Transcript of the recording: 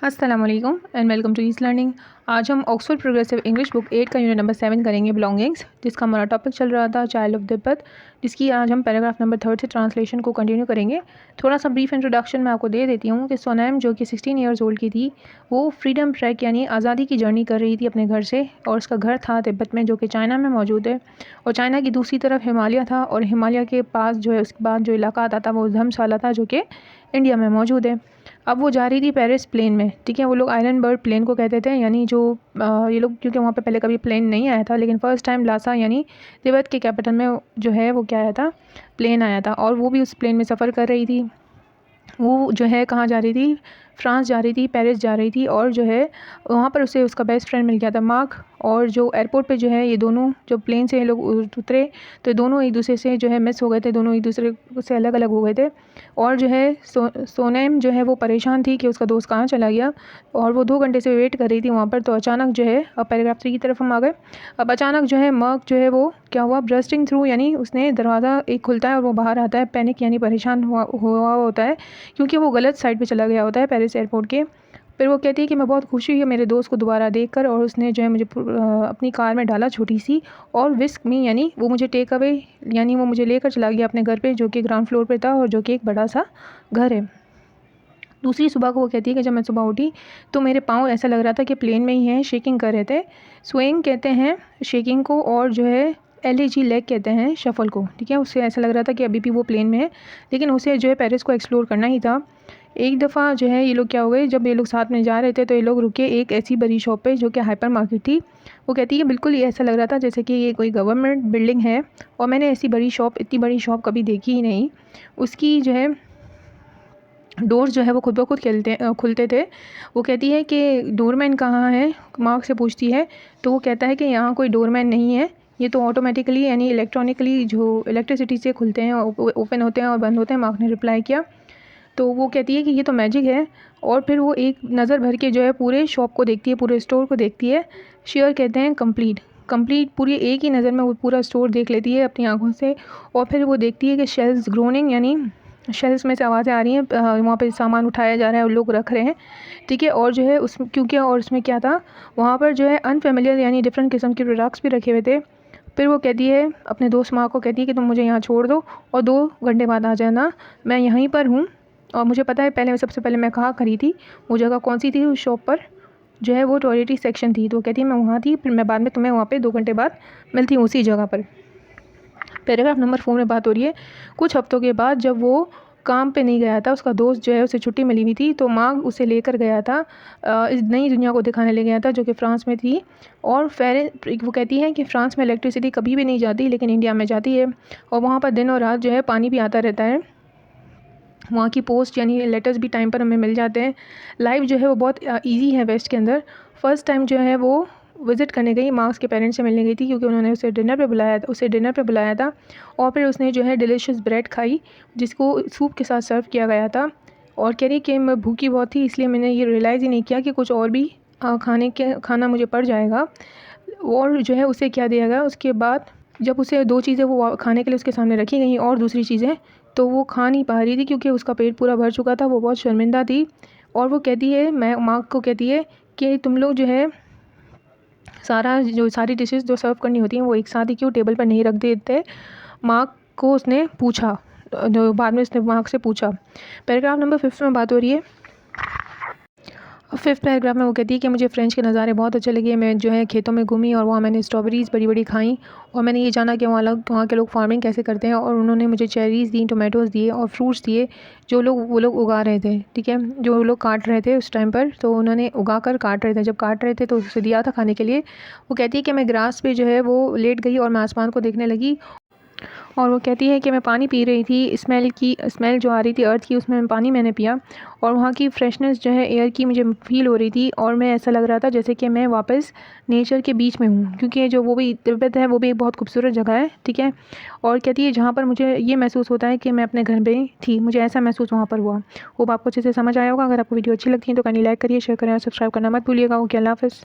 अस्सलाम वालेकुम and welcome to ease learning. आज हम ऑक्सफोर्ड प्रोग्रेसिव इंग्लिश बुक 8 का यूनिट नंबर 7 करेंगे बिलोंगिंग्स, जिसका हमारा टॉपिक चल रहा था चाइल्ड ऑफ तिब्बत, जिसकी आज हम पैराग्राफ नंबर 3 से ट्रांसलेशन को कंटिन्यू करेंगे। थोड़ा सा ब्रीफ इंट्रोडक्शन मैं आपको दे देती हूँ कि सोनम जो कि 16 ईयर्स ओल्ड की थी, वो फ्रीडम ट्रैक यानी आज़ादी की जर्नी कर रही थी अपने घर से, और उसका घर था तिब्बत में जो कि चाइना में मौजूद है, और चाइना की दूसरी तरफ हिमालय था, और हिमालय के पास जो है उसके बाद जो इलाका आता था वो धर्मशाला था जो कि इंडिया में मौजूद है। अब वो जा रही थी पेरिस प्लेन में, ठीक है। वो लोग आयरन बर्ड प्लेन को कहते थे, यानी जो ये लोग, क्योंकि वहाँ पे पहले कभी प्लेन नहीं आया था, लेकिन फ़र्स्ट टाइम लासा यानी तिब्बत के कैपिटल में जो है वो क्या आया था, प्लेन आया था। और वो भी उस प्लेन में सफ़र कर रही थी। वो जो है कहाँ जा रही थी, फ्रांस जा रही थी, पेरिस जा रही थी, और जो है वहाँ पर उसे उसका बेस्ट फ्रेंड मिल गया था मार्क। और जो एयरपोर्ट पे जो है ये दोनों जब प्लेन से ये लोग उतरे तो दोनों एक दूसरे से जो है मिस हो गए थे, दोनों एक दूसरे से अलग अलग हो गए थे। और जो है सोनम जो है वो परेशान थी कि उसका दोस्त कहाँ चला गया, और वो 2 घंटे से वेट कर रही थी वहाँ पर। तो अचानक जो है, अब पैराग्राफ 3 की तरफ हम आ गए। अब अचानक जो है मार्क जो है वो क्या हुआ, ब्रस्टिंग थ्रू, यानी उसने दरवाज़ा एक खुलता है और वो बाहर आता है। पैनिक यानी परेशान हुआ होता है, क्योंकि वो गलत साइड पे चला गया होता है पेरिस एयरपोर्ट के। फिर वो कहती है कि मैं बहुत खुशी हुई मेरे दोस्त को दोबारा देखकर, और उसने जो है मुझे अपनी कार में डाला छोटी सी, और विस्क मी यानी वो मुझे टेक अवे यानी वो मुझे लेकर चला गया अपने घर पे, जो कि ग्राउंड फ्लोर पे था और जो कि एक बड़ा सा घर है। दूसरी सुबह को वो कहती है कि जब मैं सुबह उठी तो मेरे पाँव ऐसा लग रहा था कि प्लेन में ही हैं, शेकिंग कर रहे थे। स्वेइंग कहते हैं शेकिंग को, और जो है LAG लेग कहते हैं शफल को, ठीक है। उससे ऐसा लग रहा था कि अभी भी वो प्लेन में है, लेकिन उसे जो है पेरिस को एक्सप्लोर करना ही था। एक दफ़ा जो है ये लोग क्या हो गए, जब ये लोग साथ में जा रहे थे तो ये लोग रुके एक ऐसी बड़ी शॉप पे जो कि हाइपर मार्केट थी। वो कहती है बिल्कुल ये ऐसा लग रहा था जैसे कि ये कोई गवर्नमेंट बिल्डिंग है, और मैंने ऐसी बड़ी शॉप, इतनी बड़ी शॉप कभी देखी ही नहीं। उसकी जो है डोर्स जो है वो खुद ब खुद खुलते थे। वो कहती है कि डोरमैन कहाँ है, मार्क से पूछती है। तो वो कहता है कि यहाँ कोई डोरमैन नहीं है, ये तो ऑटोमेटिकली यानी इलेक्ट्रॉनिकली जो इलेक्ट्रिसिटी से खुलते हैं, ओपन होते हैं और बंद होते हैं, मार्क ने रिप्लाई किया। तो वो कहती है कि ये तो मैजिक है। और फिर वो एक नज़र भर के जो है पूरे शॉप को देखती है, पूरे स्टोर को देखती है। शेयर कहते हैं कंप्लीट पूरी एक ही नज़र में वो पूरा स्टोर देख लेती है अपनी आंखों से। और फिर वो देखती है कि शेल्स ग्रोनिंग यानी शेल्स में से आवाज़ें आ रही हैं, वहाँ पे सामान उठाया जा रहा है और लोग रख रहे हैं, ठीक है। और जो है उसमें क्या था, वहाँ पर जो है अनफेमिलियर यानी डिफरेंट किस्म के प्रोडक्ट्स भी रखे हुए थे। फिर वो कहती है अपने दोस्त माँ को, कहती है कि तुम मुझे यहाँ छोड़ दो और 2 घंटे बाद आ जाना, मैं यहीं पर हूँ। और मुझे पता है सबसे पहले मैं कहाँ खड़ी थी, वो जगह कौन सी थी, उस शॉप पर जो है वो टॉयलेटरी सेक्शन थी। तो वो कहती है मैं वहाँ थी, फिर मैं बाद में तुम्हें वहाँ पे 2 घंटे बाद मिलती हूँ उसी जगह पर। पैराग्राफ नंबर 4 में बात हो रही है कुछ हफ्तों के बाद, जब वो काम पे नहीं गया था, उसका दोस्त जो है उसे छुट्टी मिली हुई थी, तो मार्क उसे लेकर गया था, इस नई दुनिया को दिखाने ले गया था जो कि फ़्रांस में थी। और वो कहती है कि फ़्रांस में इलेक्ट्रिसिटी कभी भी नहीं जाती, लेकिन इंडिया में जाती है, और वहाँ पर दिन और रात जो है पानी भी आता रहता है। वहाँ की पोस्ट यानी लेटर्स भी टाइम पर हमें मिल जाते हैं। लाइफ जो है वो बहुत ईजी है वेस्ट के अंदर। फ़र्स्ट टाइम जो है वो विज़िट करने गई, मार्क्स के पेरेंट्स से मिलने गई थी, क्योंकि उन्होंने उसे डिनर पे बुलाया था। और फिर उसने जो है डिलीशियस ब्रेड खाई, जिसको सूप के साथ सर्व किया गया था। और कह रही कि मैं भूखी बहुत थी, इसलिए मैंने ये रियलाइज़ ही नहीं किया कि कुछ और भी खाना मुझे पड़ जाएगा। और जो है उसे क्या दिया गया उसके बाद, जब उसे 2 चीज़ें वो खाने के लिए उसके सामने रखी गई और दूसरी चीज़ें, तो वो खा नहीं पा रही थी क्योंकि उसका पेट पूरा भर चुका था, वो बहुत शर्मिंदा थी। और वो कहती है, मैं मार्क को कहती है कि तुम लोग जो है सारी डिशेस जो सर्व करनी होती हैं वो एक साथ ही क्यों टेबल पर नहीं रख देते। मार्क को उसने पूछा, बाद में उसने मार्क से पूछा। पैराग्राफ नंबर 5 में बात हो रही है। 5th पैराग्राफ में वो कहती है कि मुझे फ्रेंच के नज़ारे बहुत अच्छे लगे। मैं जो है खेतों में घूमी और वहाँ मैंने स्ट्रॉबेरीज़ बड़ी बड़ी खाई, और मैंने ये जाना कि वहाँ के लोग फार्मिंग कैसे करते हैं, और उन्होंने मुझे चेरीज़ दी, टोमेटोज़ दिए और फ्रूट्स दिए जो वो लोग उगा रहे थे, ठीक है, जो लोग काट रहे थे उस टाइम पर। तो उन्होंने उगा कर काट रहे थे, जब काट रहे थे तो उसे दिया था खाने के लिए। वो कहती है कि मैं ग्रास पे जो है वो लेट गई और मैं आसमान को देखने लगी। और वो कहती है कि मैं पानी पी रही थी, स्मेल जो आ रही थी अर्थ की, उसमें पानी मैंने पिया, और वहाँ की फ्रेशनेस जो है एयर की मुझे फ़ील हो रही थी, और मैं ऐसा लग रहा था जैसे कि मैं वापस नेचर के बीच में हूँ, क्योंकि जो वो भी तिब्बत है वो भी एक बहुत खूबसूरत जगह है, ठीक है। और कहती है जहाँ पर मुझे ये महसूस होता है कि मैं अपने घर में थी, मुझे ऐसा महसूस वहाँ पर हुआ। होप आपको अच्छे से समझ आया होगा। अगर आपको वीडियो अच्छी लगती है तो काइंडली लाइक करिए, शेयर करें और सब्सक्राइब करना मत भूलिएगा। ओके, अल्लाह हाफ़िज़।